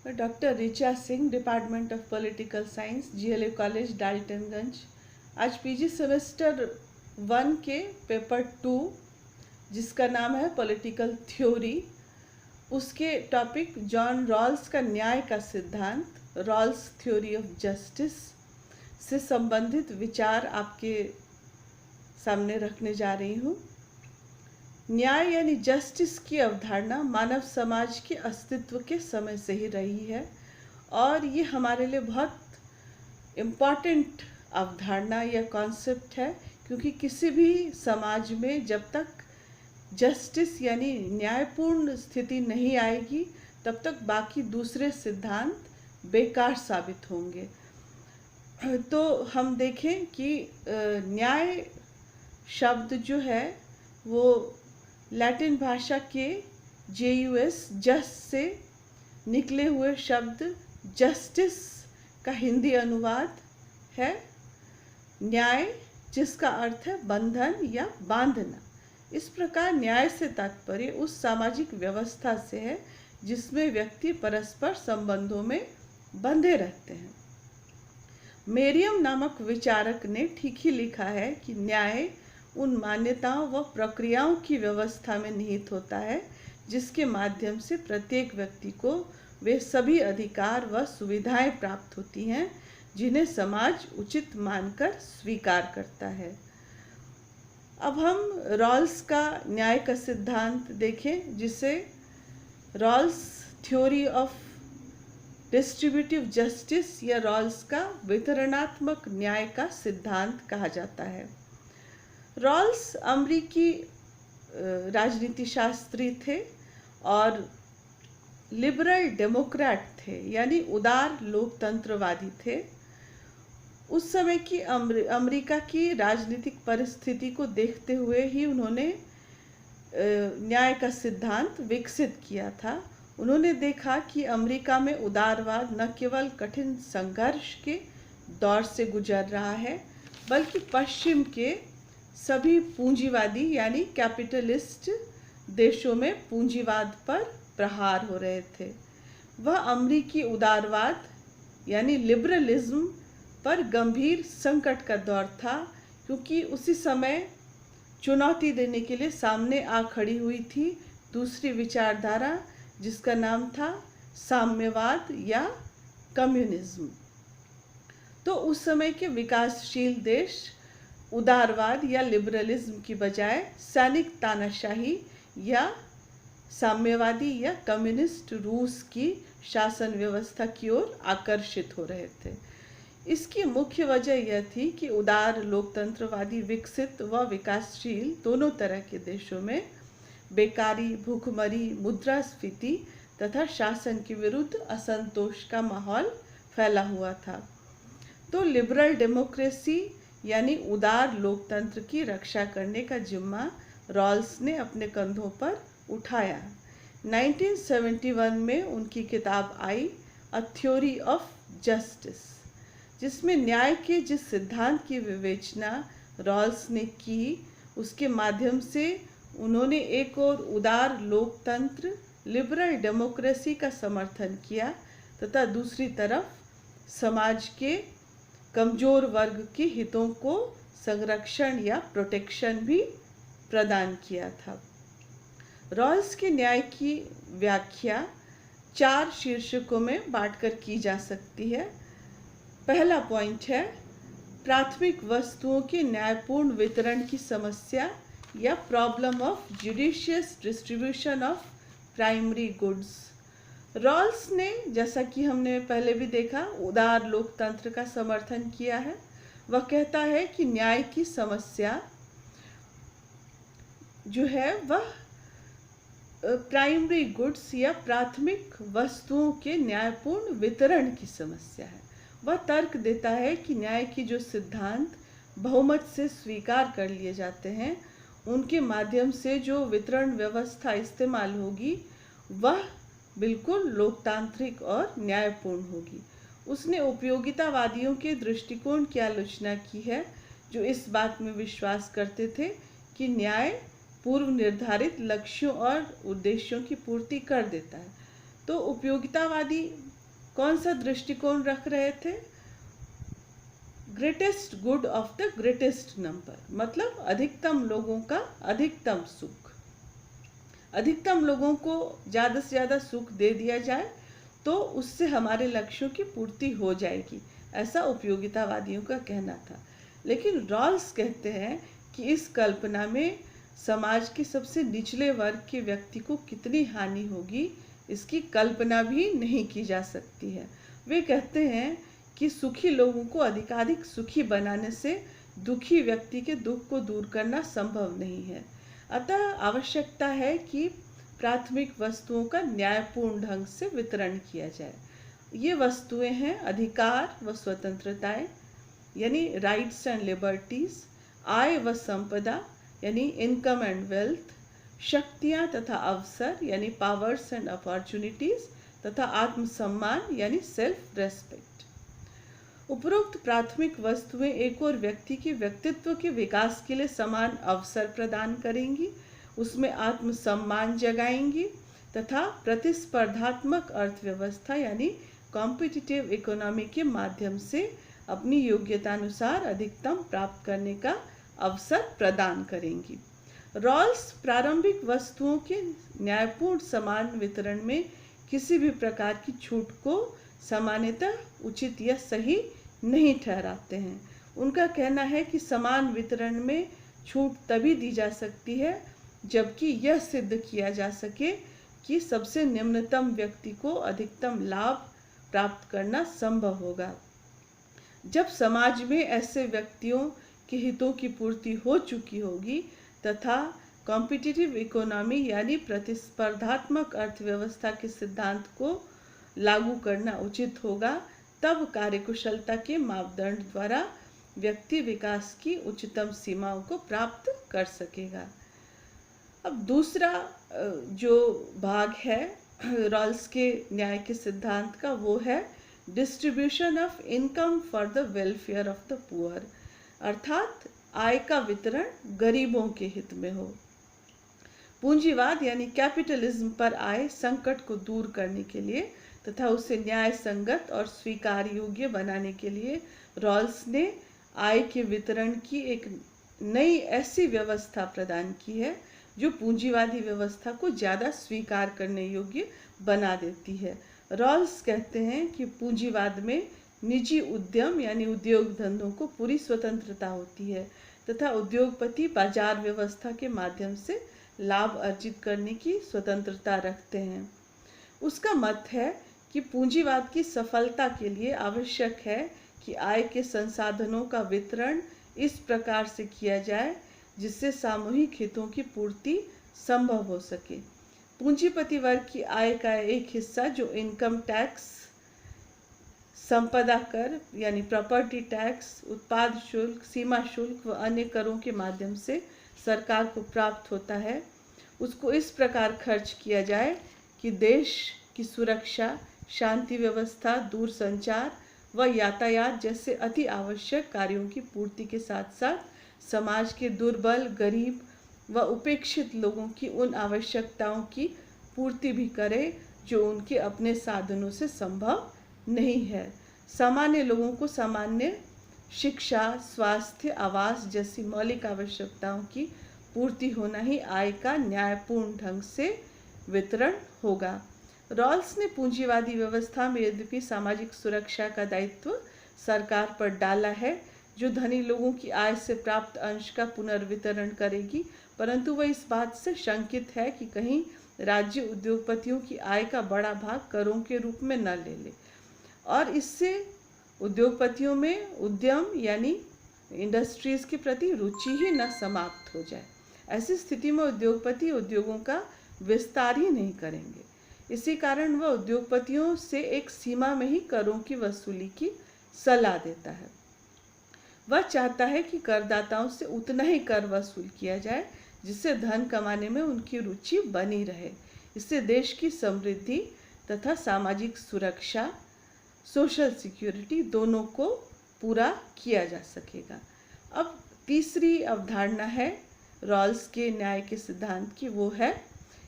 Doctor Richa Singh, department of political science, GLA college, Daltonganj. आज PG semester 1 के paper 2, जिसका नाम है पॉलिटिकल थ्योरी, उसके टॉपिक जॉन रॉल्स का न्याय का सिद्धांत, रॉल्स थ्योरी ऑफ जस्टिस से संबंधित विचार आपके सामने रखने जा रही हूँ। न्याय यानी जस्टिस की अवधारणा मानव समाज के अस्तित्व के समय से ही रही है और ये हमारे लिए बहुत इम्पॉर्टेंट अवधारणा या कॉन्सेप्ट है, क्योंकि किसी भी समाज में जब तक जस्टिस यानी न्यायपूर्ण स्थिति नहीं आएगी तब तक बाकी दूसरे सिद्धांत बेकार साबित होंगे। तो हम देखें कि न्याय शब्द जो है वो लैटिन भाषा के JUS जस्ट से निकले हुए शब्द जस्टिस का हिंदी अनुवाद है न्याय, जिसका अर्थ है बंधन या बांधना। इस प्रकार न्याय से तात्पर्य उस सामाजिक व्यवस्था से है जिसमें व्यक्ति परस्पर संबंधों में बंधे रहते हैं। मेरियम नामक विचारक ने ठीक ही लिखा है कि न्याय उन मान्यताओं व प्रक्रियाओं की व्यवस्था में निहित होता है जिसके माध्यम से प्रत्येक व्यक्ति को वे सभी अधिकार व सुविधाएं प्राप्त होती हैं जिन्हें समाज उचित मानकर स्वीकार करता है। अब हम रॉल्स का न्याय का सिद्धांत देखें, जिसे Rawls theory of distributive justice या रॉल्स का वितरणात्मक न्याय का सिद्धांत कहा जाता है। रॉल्स अमेरिकी राजनीति शास्त्री थे और लिबरल डेमोक्रेट थे, यानी उदार लोकतंत्रवादी थे। उस समय की अमेरिका की राजनीतिक परिस्थिति को देखते हुए ही उन्होंने न्याय का सिद्धांत विकसित किया था। उन्होंने देखा कि अमेरिका में उदारवाद न केवल कठिन संघर्ष के दौर से गुजर रहा है, बल्कि पश्चिम के सभी पूंजीवादी यानी कैपिटलिस्ट देशों में पूंजीवाद पर प्रहार हो रहे थे। वह अमेरिकी उदारवाद यानी लिबरलिज्म पर गंभीर संकट का दौर था, क्योंकि उसी समय चुनौती देने के लिए सामने आ खड़ी हुई थी दूसरी विचारधारा, जिसका नाम था साम्यवाद या कम्युनिज्म। तो उस समय के विकासशील देश उदारवाद या लिबरलिज्म की बजाय सैनिक तानाशाही या साम्यवादी या कम्युनिस्ट रूस की शासन व्यवस्था की ओर आकर्षित हो रहे थे। इसकी मुख्य वजह यह थी कि उदार लोकतंत्रवादी विकसित व विकासशील दोनों तरह के देशों में बेकारी, भूखमरी, मुद्रास्फीति तथा शासन के विरुद्ध असंतोष का माहौल फैला हुआ था। तो लिबरल डेमोक्रेसी यानी उदार लोकतंत्र की रक्षा करने का जिम्मा रॉल्स ने अपने कंधों पर उठाया। 1971 में उनकी किताब आई अ थ्योरी ऑफ जस्टिस, जिसमें न्याय के जिस सिद्धांत की विवेचना रॉल्स ने की, उसके माध्यम से उन्होंने एक और उदार लोकतंत्र लिबरल डेमोक्रेसी का समर्थन किया तथा दूसरी तरफ समाज के कमजोर वर्ग के हितों को संरक्षण या प्रोटेक्शन भी प्रदान किया था। रॉल्स के न्याय की व्याख्या 4 शीर्षकों में बांटकर की जा सकती है। पहला पॉइंट है प्राथमिक वस्तुओं के न्यायपूर्ण वितरण की समस्या या problem of judicious distribution of primary goods. Rawls ने, जैसा कि हमने पहले भी देखा, उदार लोकतंत्र का समर्थन किया है। वह कहता है कि न्याय की समस्या जो है वह प्राइमरी गुड्स या प्राथमिक वस्तुओं के न्यायपूर्ण वितरण की समस्या है। वह तर्क देता है कि न्याय की जो सिद्धांत बहुमत से स्वीकार कर लिए जाते हैं, उनके माध्यम से जो वितरण व्यवस्था इस्तेमाल होगी वह बिल्कुल लोकतांत्रिक और न्यायपूर्ण होगी। उसने उपयोगितावादियों के दृष्टिकोण की आलोचना की है, जो इस बात में विश्वास करते थे कि न्याय पूर्व निर्धारित लक्ष्यों और उद्देश्यों की पूर्ति कर देता है। तो उपयोगितावादी कौन सा दृष्टिकोण रख रहे थे? Greatest good of the greatest number, मतलब अधिकतम लोगों का अधिकतम सुख। अधिकतम लोगों को ज़्यादा से ज़्यादा सुख दे दिया जाए तो उससे हमारे लक्ष्यों की पूर्ति हो जाएगी, ऐसा उपयोगितावादियों का कहना था। लेकिन रॉल्स कहते हैं कि इस कल्पना में समाज के सबसे निचले वर्ग के व्यक्ति को कितनी हानि होगी, इसकी कल्पना भी नहीं की जा सकती है। वे कहते हैं कि सुखी लोगों को अधिकाधिक सुखी बनाने से दुखी व्यक्ति के दुख को दूर करना संभव नहीं है। अतः आवश्यकता है कि प्राथमिक वस्तुओं का न्यायपूर्ण ढंग से वितरण किया जाए। ये वस्तुएं हैं अधिकार व स्वतंत्रताएं यानी राइट्स एंड लिबर्टीज, आय व संपदा यानी इनकम एंड वेल्थ, शक्तियां तथा अवसर यानी पावर्स एंड अपॉर्चुनिटीज, तथा आत्मसम्मान यानी सेल्फ रेस्पेक्ट। उपरोक्त प्राथमिक वस्तुएं एक और व्यक्ति के व्यक्तित्व के विकास के लिए समान अवसर प्रदान करेंगी, उसमें आत्मसम्मान जगाएंगी तथा प्रतिस्पर्धात्मक अर्थव्यवस्था यानी कॉम्पिटिटिव इकोनॉमी के माध्यम से अपनी योग्यतानुसार अधिकतम प्राप्त करने का अवसर प्रदान करेंगी। रॉल्स प्रारंभिक वस्तुओं के न्यायपूर्ण समान वितरण में किसी भी प्रकार की छूट को सामान्यतः उचित या सही नहीं ठहराते हैं। उनका कहना है कि समान वितरण में छूट तभी दी जा सकती है जबकि यह सिद्ध किया जा सके कि सबसे निम्नतम व्यक्ति को अधिकतम लाभ प्राप्त करना संभव होगा। जब समाज में ऐसे व्यक्तियों के हितों की पूर्ति हो चुकी होगी तथा कॉम्पिटिटिव इकोनॉमी यानी प्रतिस्पर्धात्मक अर्थव्यवस्था के सिद्धांत को लागू करना उचित होगा, तब कार्यकुशलता के मापदंड द्वारा व्यक्ति विकास की उच्चतम सीमाओं को प्राप्त कर सकेगा। अब दूसरा जो भाग है रॉल्स के न्याय के सिद्धांत का, वो है distribution of income for the welfare of the poor, अर्थात आय का वितरण गरीबों के हित में हो। पूंजीवाद यानी कैपिटलिज्म पर आए संकट को दूर करने के लिए तथा उसे न्याय संगत और स्वीकार योग्य बनाने के लिए रॉल्स ने आय के वितरण की एक नई ऐसी व्यवस्था प्रदान की है जो पूंजीवादी व्यवस्था को ज़्यादा स्वीकार करने योग्य बना देती है। रॉल्स कहते हैं कि पूंजीवाद में निजी उद्यम यानी उद्योग धंधों को पूरी स्वतंत्रता होती है तथा उद्योगपति बाजार व्यवस्था के माध्यम से लाभ अर्जित करने की स्वतंत्रता रखते हैं। उसका मत है कि पूंजीवाद की सफलता के लिए आवश्यक है कि आय के संसाधनों का वितरण इस प्रकार से किया जाए जिससे सामूहिक हितों की पूर्ति संभव हो सके। पूंजीपति वर्ग की आय का एक हिस्सा जो इनकम टैक्स, संपदा कर यानी प्रॉपर्टी टैक्स, उत्पाद शुल्क, सीमा शुल्क व अन्य करों के माध्यम से सरकार को प्राप्त होता है, उसको इस प्रकार खर्च किया जाए कि देश की सुरक्षा, शांति व्यवस्था, दूरसंचार व यातायात जैसे अति आवश्यक कार्यों की पूर्ति के साथ साथ समाज के दुर्बल, गरीब व उपेक्षित लोगों की उन आवश्यकताओं की पूर्ति भी करे जो उनके अपने साधनों से संभव नहीं है। सामान्य लोगों को सामान्य शिक्षा, स्वास्थ्य, आवास जैसी मौलिक आवश्यकताओं की पूर्ति होना ही आय का न्यायपूर्ण ढंग से वितरण होगा। रॉल्स ने पूंजीवादी व्यवस्था में यद्यपि सामाजिक सुरक्षा का दायित्व सरकार पर डाला है जो धनी लोगों की आय से प्राप्त अंश का पुनर्वितरण करेगी, परंतु वह इस बात से शंकित है कि कहीं राज्य उद्योगपतियों की आय का बड़ा भाग करों के रूप में न ले ले और इससे उद्योगपतियों में उद्यम यानी इंडस्ट्रीज के प्रति रुचि ही न समाप्त हो जाए। ऐसी स्थिति में उद्योगपति उद्योगों का विस्तार ही नहीं करेंगे। इसी कारण वह उद्योगपतियों से एक सीमा में ही करों की वसूली की सलाह देता है। वह चाहता है कि करदाताओं से उतना ही कर वसूल किया जाए जिससे धन कमाने में उनकी रुचि बनी रहे। इससे देश की समृद्धि तथा सामाजिक सुरक्षा, सोशल सिक्योरिटी दोनों को पूरा किया जा सकेगा। अब तीसरी अवधारणा है रॉल्स के न्याय के सिद्धांत की, वो है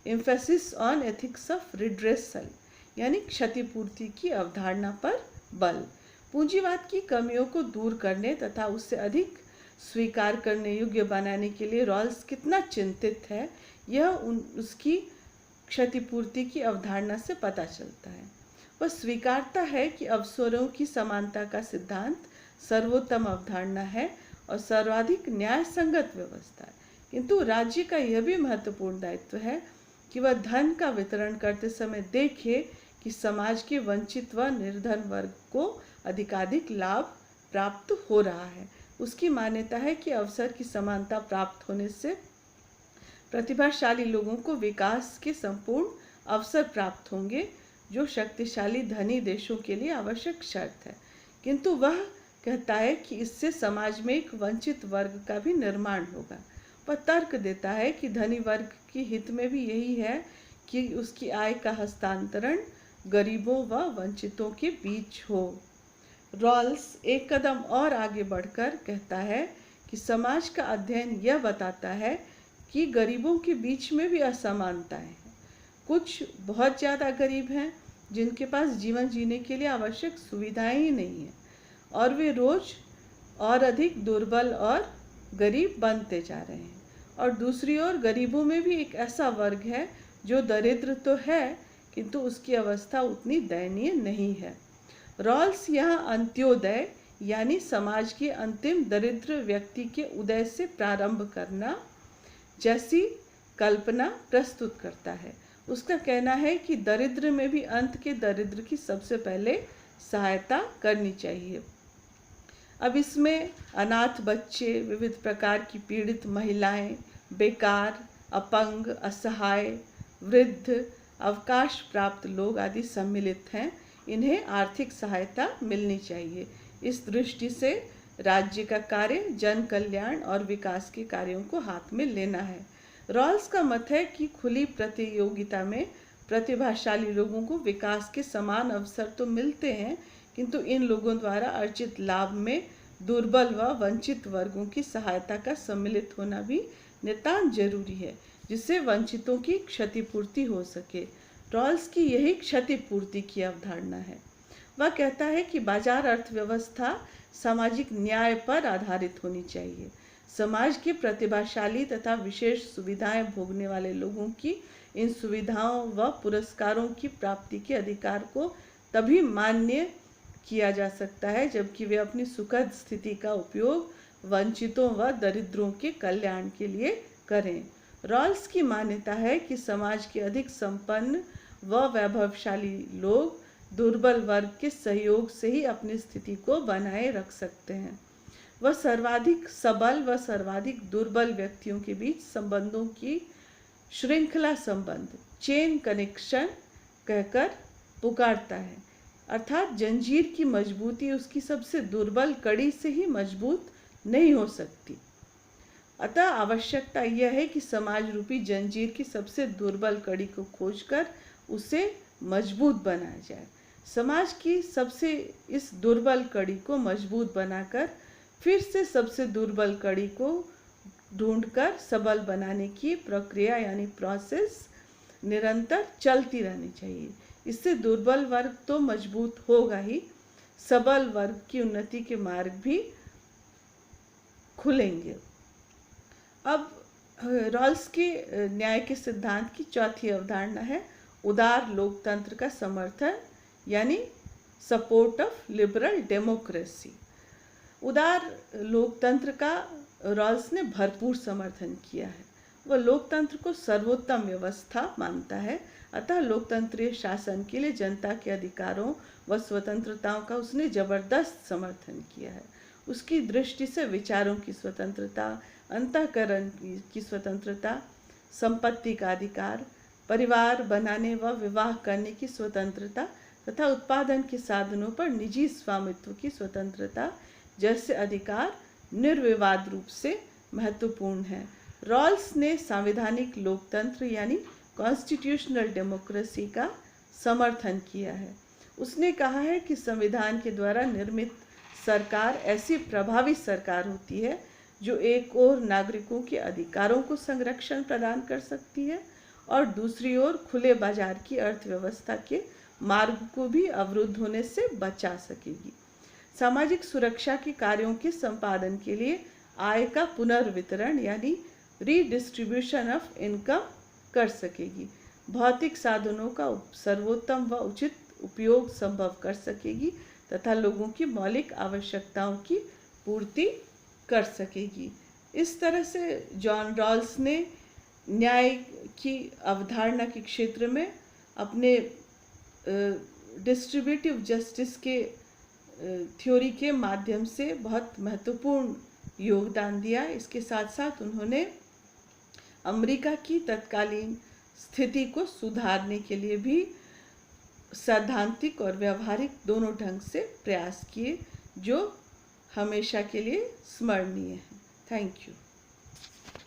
emphasis on ethics of redressal यानी क्षतिपूर्ति की अवधारणा पर बल। पूंजीवाद की कमियों को दूर करने तथा उससे अधिक स्वीकार करने योग्य बनाने के लिए रॉल्स कितना चिंतित है, यह उसकी क्षतिपूर्ति की अवधारणा से पता चलता है। वह स्वीकारता है कि अवसरों की समानता का सिद्धांत सर्वोत्तम अवधारणा है और सर्वाधिक न्याय संगत व्यवस्था है, किंतु राज्य का यह भी महत्वपूर्ण दायित्व है कि वह धन का वितरण करते समय देखे कि समाज के वंचित व निर्धन वर्ग को अधिकाधिक लाभ प्राप्त हो रहा है। उसकी मान्यता है कि अवसर की समानता प्राप्त होने से प्रतिभाशाली लोगों को विकास के संपूर्ण अवसर प्राप्त होंगे, जो शक्तिशाली धनी देशों के लिए आवश्यक शर्त है। किंतु वह कहता है कि इससे समाज में एक वंचित वर्ग का भी निर्माण होगा। वह तर्क देता है कि धनी वर्ग के हित में भी यही है कि उसकी आय का हस्तांतरण गरीबों व वंचितों के बीच हो। रॉल्स एक कदम और आगे बढ़कर कहता है कि समाज का अध्ययन यह बताता है कि गरीबों के बीच में भी असमानताएं हैं। कुछ बहुत ज़्यादा गरीब हैं जिनके पास जीवन जीने के लिए आवश्यक सुविधाएं ही नहीं हैं, और वे रोज और अधिक दुर्बल और गरीब बनते जा रहे हैं। और दूसरी ओर गरीबों में भी एक ऐसा वर्ग है जो दरिद्र तो है, किंतु उसकी अवस्था उतनी दयनीय नहीं है। रॉल्स यहाँ अंत्योदय यानी समाज के अंतिम दरिद्र व्यक्ति के उदय से प्रारंभ करना जैसी कल्पना प्रस्तुत करता है। उसका कहना है कि दरिद्र में भी अंत के दरिद्र की सबसे पहले सहायता करनी चाहिए। अब इसमें अनाथ बच्चे, विविध प्रकार की पीड़ित महिलाएं, बेकार, अपंग, असहाय, वृद्ध, अवकाश प्राप्त लोग आदि सम्मिलित हैं। इन्हें आर्थिक सहायता मिलनी चाहिए। इस दृष्टि से राज्य का कार्य जन कल्याण और विकास के कार्यों को हाथ में लेना है। रॉल्स का मत है कि खुली प्रतियोगिता में प्रतिभाशाली लोगों को विकास के समान अवसर तो मिलते हैं, किंतु इन लोगों द्वारा अर्जित लाभ में दुर्बल व वंचित वर्गों की सहायता का सम्मिलित होना भी नितांत जरूरी है, जिससे वंचितों की क्षतिपूर्ति हो सके। रॉल्स की यही क्षतिपूर्ति की अवधारणा है। वह कहता है कि बाजार अर्थव्यवस्था सामाजिक न्याय पर आधारित होनी चाहिए। समाज के प्रतिभाशाली तथा विशेष सुविधाएं भोगने वाले लोगों की इन सुविधाओं व पुरस्कारों की प्राप्ति के अधिकार को तभी मान्य किया जा सकता है जबकि वे अपनी सुखद स्थिति का उपयोग वंचितों व दरिद्रों के कल्याण के लिए करें। रॉल्स की मान्यता है कि समाज के अधिक संपन्न व वैभवशाली लोग दुर्बल वर्ग के सहयोग से ही अपनी स्थिति को बनाए रख सकते हैं। वह सर्वाधिक सबल व सर्वाधिक दुर्बल व्यक्तियों के बीच संबंधों की श्रृंखला संबंध, चेन कनेक्शन कहकर पुकारता है, अर्थात जंजीर की मजबूती उसकी सबसे दुर्बल कड़ी से ही मजबूत नहीं हो सकती। अतः आवश्यकता यह है कि समाज रूपी जंजीर की सबसे दुर्बल कड़ी को खोजकर उसे मजबूत बनाया जाए। समाज की सबसे इस दुर्बल कड़ी को मजबूत बनाकर फिर से सबसे दुर्बल कड़ी को ढूंढकर सबल बनाने की प्रक्रिया यानी प्रोसेस निरंतर चलती रहनी चाहिए। इससे दुर्बल वर्ग तो मजबूत होगा ही, सबल वर्ग की उन्नति के मार्ग भी खुलेंगे। अब रॉल्स के न्याय के सिद्धांत की चौथी अवधारणा है उदार लोकतंत्र का समर्थन यानी सपोर्ट ऑफ लिबरल डेमोक्रेसी। उदार लोकतंत्र का रॉल्स ने भरपूर समर्थन किया है। वह लोकतंत्र को सर्वोत्तम व्यवस्था मानता है, अतः लोकतंत्रीय शासन के लिए जनता के अधिकारों व स्वतंत्रताओं का उसने जबरदस्त समर्थन किया है। उसकी दृष्टि से विचारों की स्वतंत्रता, अंतःकरण की स्वतंत्रता, संपत्ति का अधिकार, परिवार बनाने व विवाह करने की स्वतंत्रता तथा उत्पादन के साधनों पर निजी स्वामित्व की स्वतंत्रता जैसे अधिकार निर्विवाद रूप से महत्वपूर्ण है। रॉल्स ने सांविधानिक लोकतंत्र यानी कॉन्स्टिट्यूशनल डेमोक्रेसी का समर्थन किया है। उसने कहा है कि संविधान के द्वारा निर्मित सरकार ऐसी प्रभावी सरकार होती है जो एक ओर नागरिकों के अधिकारों को संरक्षण प्रदान कर सकती है और दूसरी ओर खुले बाजार की अर्थव्यवस्था के मार्ग को भी अवरुद्ध होने से बचा सकेगी। सामाजिक सुरक्षा के कार्यों के संपादन के लिए आय का पुनर्वितरण यानी रीडिस्ट्रीब्यूशन ऑफ इनकम कर सकेगी। भौतिक साधनों का सर्वोत्तम व उचित उपयोग संभव कर सकेगी तथा लोगों की मौलिक आवश्यकताओं की पूर्ति कर सकेगी। इस तरह से जॉन रॉल्स ने न्याय की अवधारणा के क्षेत्र में अपने डिस्ट्रीब्यूटिव जस्टिस के थ्योरी के माध्यम से बहुत महत्वपूर्ण योगदान दिया। इसके साथ साथ उन्होंने अमेरिका की तत्कालीन स्थिति को सुधारने के लिए भी सैद्धांतिक और व्यवहारिक दोनों ढंग से प्रयास किए, जो हमेशा के लिए स्मरणीय है। Thank you.